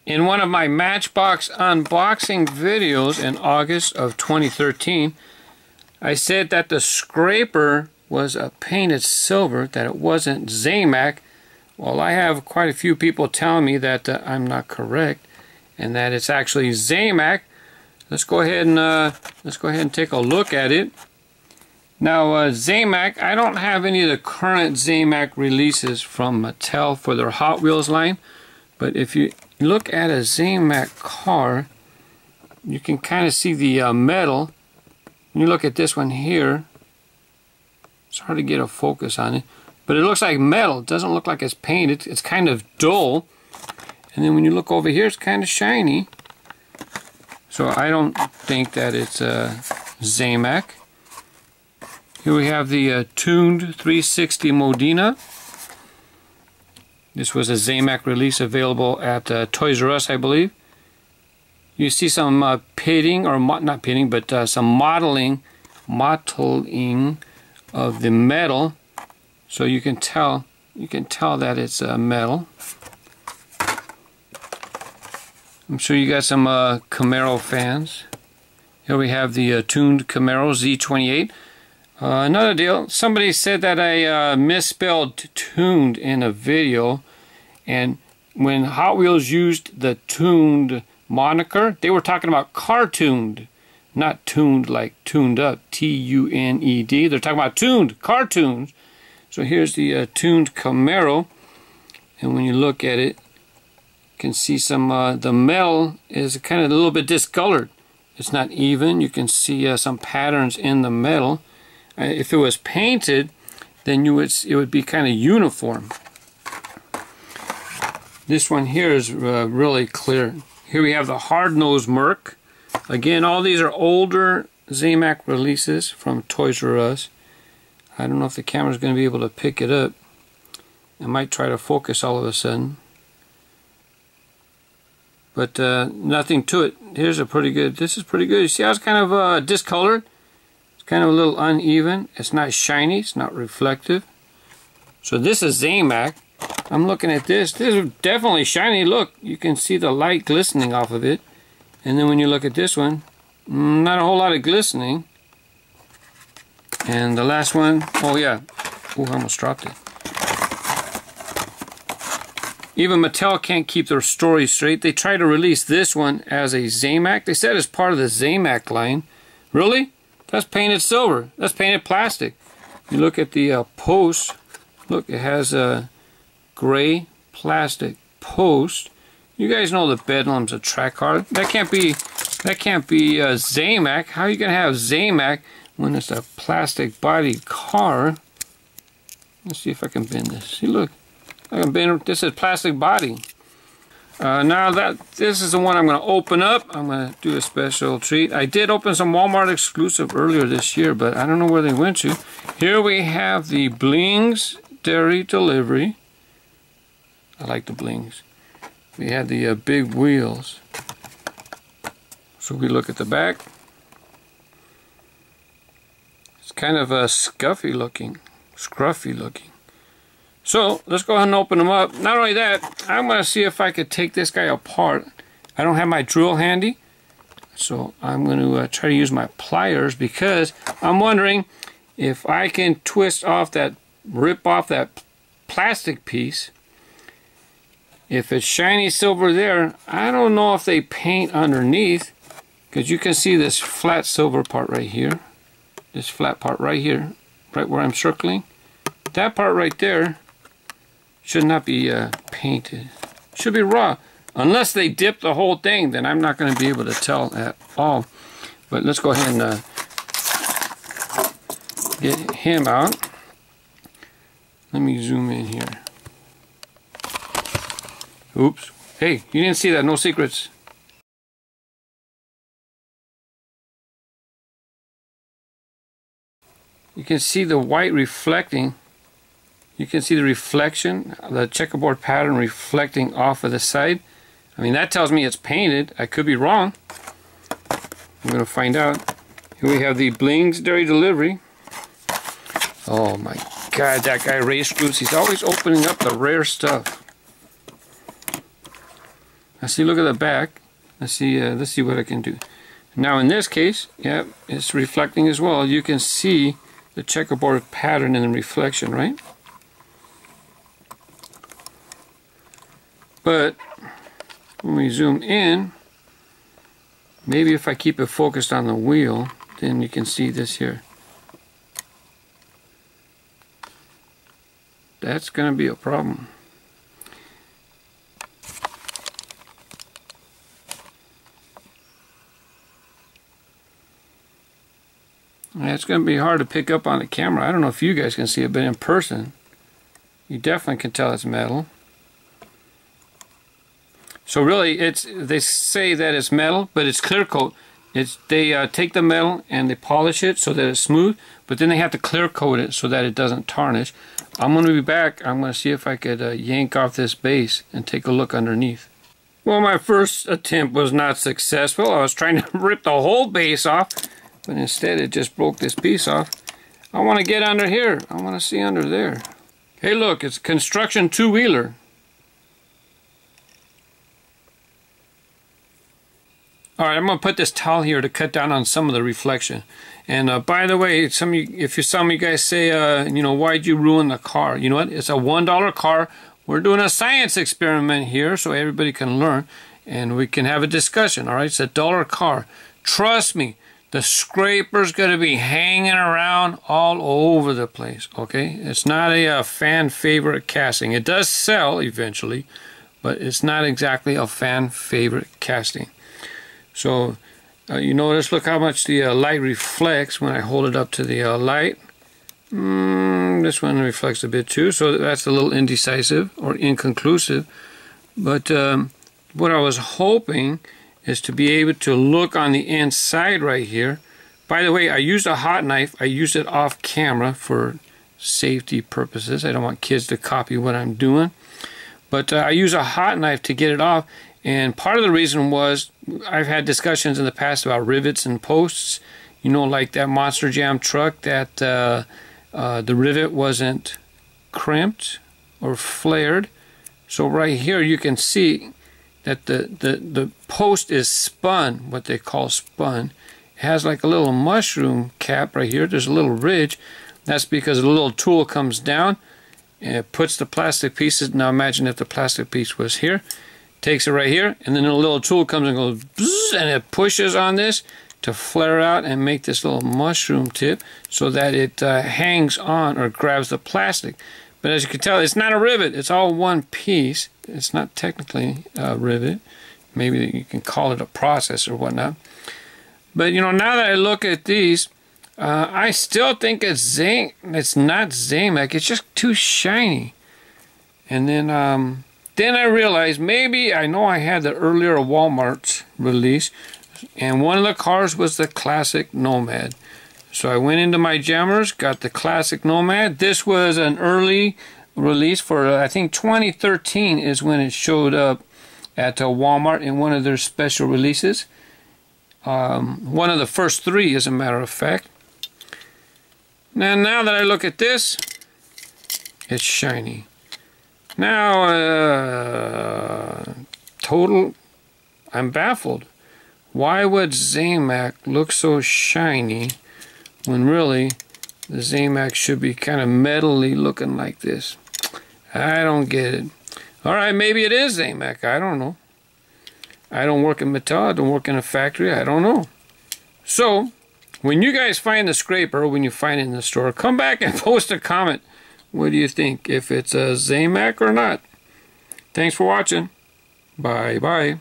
In one of my Matchbox unboxing videos in August of 2013, I said that the scraper was a painted silver, that it wasn't Zamac. Well, I have quite a few people telling me that I'm not correct, and that it's actually Zamac. Let's go ahead and take a look at it. Now, Zamac, I don't have any of the current Zamac releases from Mattel for their Hot Wheels line, but if you look at a Zamac car, you can kind of see the metal. When you look at this one here, it's hard to get a focus on it, but it looks like metal. It doesn't look like it's painted. It's kind of dull. And then when you look over here, it's kind of shiny. So I don't think that it's Zamac. Here we have the tuned 360 Modena. This was a Zamac release available at Toys R Us, I believe. You see some pitting, or not pitting, but some mottling of the metal, so you can tell that it's metal. I'm sure you got some Camaro fans. Here we have the tuned Camaro Z28. Another deal, somebody said that I misspelled tuned in a video, and when Hot Wheels used the tuned moniker, they were talking about cartooned, not tuned like tuned up, T-U-N-E-D. They're talking about tuned, cartoons. So here's the tuned Camaro, and when you look at it, you can see some, the metal is kind of a little bit discolored. It's not even. You can see some patterns in the metal. If it was painted, then it would be kind of uniform. This one here is really clear. Here we have the hard-nosed Merc. Again, all these are older Zamac releases from Toys R Us. I don't know if the camera's going to be able to pick it up. I might try to focus all of a sudden. But nothing to it. Here's a pretty good. This is pretty good. You see how it's kind of discolored? Kind of a little uneven. It's not shiny. It's not reflective. So this is Zamac. I'm looking at this. This is definitely shiny. Look, you can see the light glistening off of it. And then when you look at this one, not a whole lot of glistening. And the last one, oh yeah. Oh, I almost dropped it. Even Mattel can't keep their story straight. They tried to release this one as a Zamac. They said it's part of the Zamac line. Really? That's painted silver. That's painted plastic. You look at the post. Look, it has a gray plastic post. You guys know the Bedlam's a track car. That can't be Zamac. How are you gonna have Zamac when it's a plastic body car? Let's see if I can bend this. See, look, I can bend. This is plastic body. Now that this is the one I'm going to open up, I'm going to do a special treat. I did open some Walmart exclusive earlier this year, but I don't know where they went to. Here we have the Blings Dairy Delivery. I like the Blings. We had the big wheels. So we look at the back. It's kind of scruffy looking. So let's go ahead and open them up. Not only that, I'm going to see if I could take this guy apart. I don't have my drill handy, so I'm going to try to use my pliers, because I'm wondering if I can rip off that plastic piece. If it's shiny silver there, I don't know if they paint underneath, because you can see this flat silver part right here. This flat part right here, right where I'm circling. That part right there should not be painted. Should be raw. Unless they dip the whole thing, then I'm not going to be able to tell at all. But let's go ahead and get him out. Let me zoom in here. Oops. Hey, you didn't see that. No secrets. You can see the white reflecting. You can see the reflection, the checkerboard pattern reflecting off of the side. I mean, that tells me it's painted. I could be wrong. I'm going to find out. Here we have the Blings Dairy Delivery. Oh my God, that guy RaceGrooves, he's always opening up the rare stuff. I see, look at the back. Let's see what I can do. Now in this case, yeah, it's reflecting as well. You can see the checkerboard pattern in the reflection, right? But when we zoom in, maybe if I keep it focused on the wheel, then you can see this here. That's going to be a problem. It's going to be hard to pick up on the camera. I don't know if you guys can see it, but in person, you definitely can tell it's metal. So really, they say that it's metal, but it's clear coat. They take the metal and they polish it so that it's smooth, but then they have to clear coat it so that it doesn't tarnish. I'm going to be back. I'm going to see if I could yank off this base and take a look underneath. Well, my first attempt was not successful. I was trying to rip the whole base off, but instead it just broke this piece off. I want to get under here. I want to see under there. Hey look, it's a construction two-wheeler. Alright, I'm going to put this towel here to cut down on some of the reflection. And by the way, some of you guys say, you know, why'd you ruin the car? You know what? It's a $1 car. We're doing a science experiment here so everybody can learn and we can have a discussion. Alright, it's a $1 car. Trust me, the scraper's going to be hanging around all over the place. Okay? It's not a fan favorite casting. It does sell eventually, but it's not exactly a fan favorite casting. So you notice, look how much the light reflects when I hold it up to the light. This one reflects a bit too, so that's a little indecisive or inconclusive. But what I was hoping is to be able to look on the inside right here. By the way, I used a hot knife. I used it off camera for safety purposes. I don't want kids to copy what I'm doing. But I use a hot knife to get it off. And part of the reason was I've had discussions in the past about rivets and posts. You know, like that Monster Jam truck that the rivet wasn't crimped or flared. So right here you can see that the post is spun, what they call spun. It has like a little mushroom cap right here. There's a little ridge. That's because the little tool comes down and it puts the plastic pieces. Now imagine if the plastic piece was here. Takes it right here, and then a little tool comes and goes bzzz, and it pushes on this to flare out and make this little mushroom tip so that it hangs on or grabs the plastic. But as you can tell, it's not a rivet. It's all one piece. It's not technically a rivet. Maybe you can call it a process or whatnot. But you know, now that I look at these, I still think it's not Zamac. It's just too shiny. And then I realized maybe, I know I had the earlier Walmart release, and one of the cars was the classic Nomad. So I went into my jammers, got the classic Nomad. This was an early release for, I think 2013 is when it showed up at Walmart in one of their special releases. One of the first three, as a matter of fact. Now that I look at this, it's shiny. Now, I'm baffled. Why would Zamac look so shiny when really the Zamac should be kind of metally looking like this? I don't get it. Alright, maybe it is Zamac. I don't know. I don't work in metal. I don't work in a factory. I don't know. So, when you guys find the scraper, or when you find it in the store, come back and post a comment. What do you think? If it's a Zamac or not? Thanks for watching. Bye-bye.